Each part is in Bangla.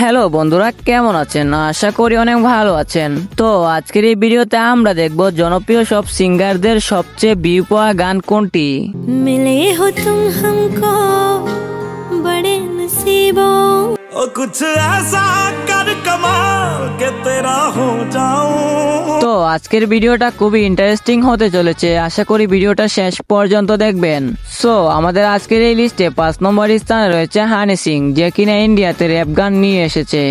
হ্যালো বন্ধুরা, কেমন আছেন? আশা করি অনেক ভালো আছেন। তো আজকের এই ভিডিওতে আমরা দেখব জনপ্রিয় সব সিঙ্গারদের সবচেয়ে ভিউ পাওয়া গান কোনটি। মিলে হো তুম হামকো বড়ে নসিবों कुछ ऐसा कर कमाल के तेरा हो जाऊं। তো আজকের ভিডিওটা খুবই ইন্টারেস্টিং হতে চলেছে, আশা করি ভিডিওটা শেষ পর্যন্ত দেখবেন। সো আমাদের আজকের এই লিস্টে 5 নম্বর স্থানে রয়েছে হানি সিং, যে কিনা ইন্ডিয়াতে র্যাপ গান নিয়ে এসেছে।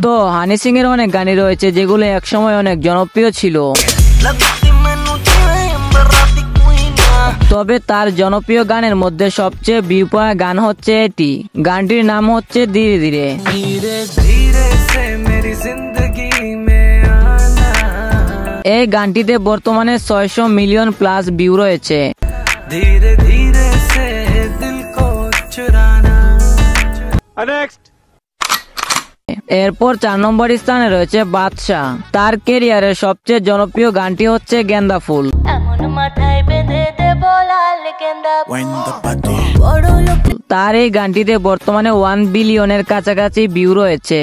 তো হানি সিং এর অনেক গানই রয়েছে যেগুলো একসময় অনেক জনপ্রিয় ছিল, তবে তার জনপ্রিয় গানের মধ্যে সবচেয়ে ভিউ পাওয়া গান হচ্ছে এটি। গানটির নাম হচ্ছে ধীরে ধীরে। এই গানটিতে বর্তমানে 600 মিলিয়ন প্লাস ভিউ রয়েছে। এরপর 4 নম্বর স্থানে রয়েছে বাদশাহ। তার ক্যারিয়ারের সবচেয়ে জনপ্রিয় গানটি হচ্ছে গেন্দা ফুল। তার এই গানটিতে বর্তমানে 1 বিলিয়নের কাছাকাছি ভিউ রয়েছে।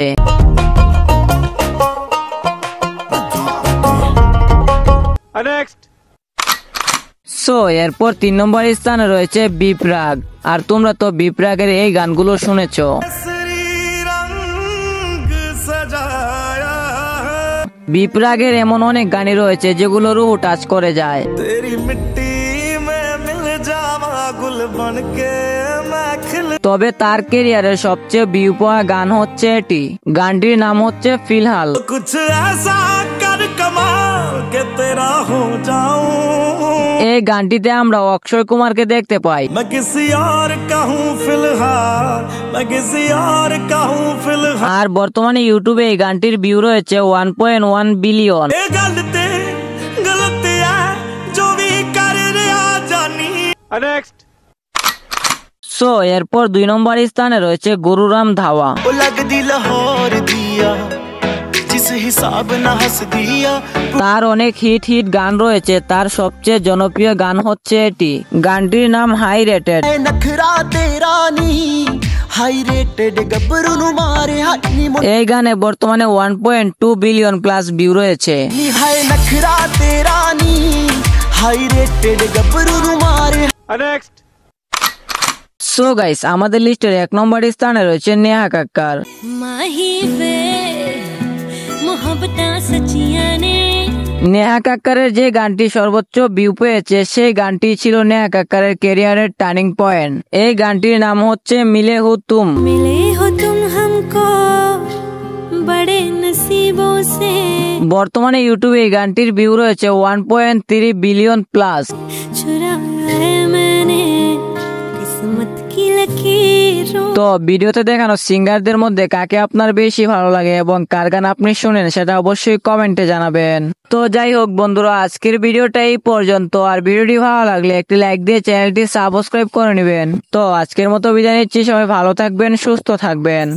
সো এরপর 3 নম্বর স্থানে রয়েছে বিপ্রাগ। আর তোমরা তো বিপ্রাগের এই গানগুলো শুনেছো। বিপ্রাগের এমন অনেক গানই রয়েছে যেগুলো রুহ টাচ করে যায়। তবে তার ক্যারিয়ারের সবচেয়ে ভিউ পাওয়া গান হচ্ছে এটি। গানটির নাম হচ্ছে ফিলহাল। এই গানটিতে আমরা অক্ষয় কুমারকে দেখতে পাই। আর বর্তমানে ইউটিউবে এই গানটির ভিউ রয়েছে 1.1 বিলিয়ন। সো এরপর 2 নম্বর স্থানে রয়েছে গুরুরাম ধাওয়া। তার অনেক হিট গান রয়েছে, তার সবচেয়ে জনপ্রিয় গান হচ্ছে এটি। গানটির নাম হাই রেটেড। এই গানে বর্তমানে 1.2 বিলিয়ন প্লাস ভিউ রয়েছে। সো গাইস, আমাদের লিস্টের 1 নম্বর স্থানে রয়েছে নেহা কাক্কার। নেহা কাক্কারের যে গানটি সর্বোচ্চ ভিউ পেয়েছে সেই গানটি ছিল নেহা কাক্কারের ক্যারিয়ারের টার্নিং পয়েন্ট। এই গানটির নাম হচ্ছে মিলে হো তুম হামকো বড়ে নসিবों से। বর্তমানে ইউটিউবে এই গানটির ভিউ রয়েছে 1.3 বিলিয়ন প্লাস। তো ভিডিওতে দেখানো সিঙ্গারদের মধ্যে কাকে আপনার বেশি ভালো লাগে এবং কার গান আপনি শুনেন সেটা অবশ্যই কমেন্টে জানাবেন। তো যাই হোক বন্ধুরা, আজকের ভিডিওটা এই পর্যন্ত। আর ভিডিওটি ভালো লাগলে একটি লাইক দিয়ে চ্যানেলটি সাবস্ক্রাইব করে নেবেন। তো আজকের মতো বিদায় নিচ্ছি, সবাই ভালো থাকবেন, সুস্থ থাকবেন।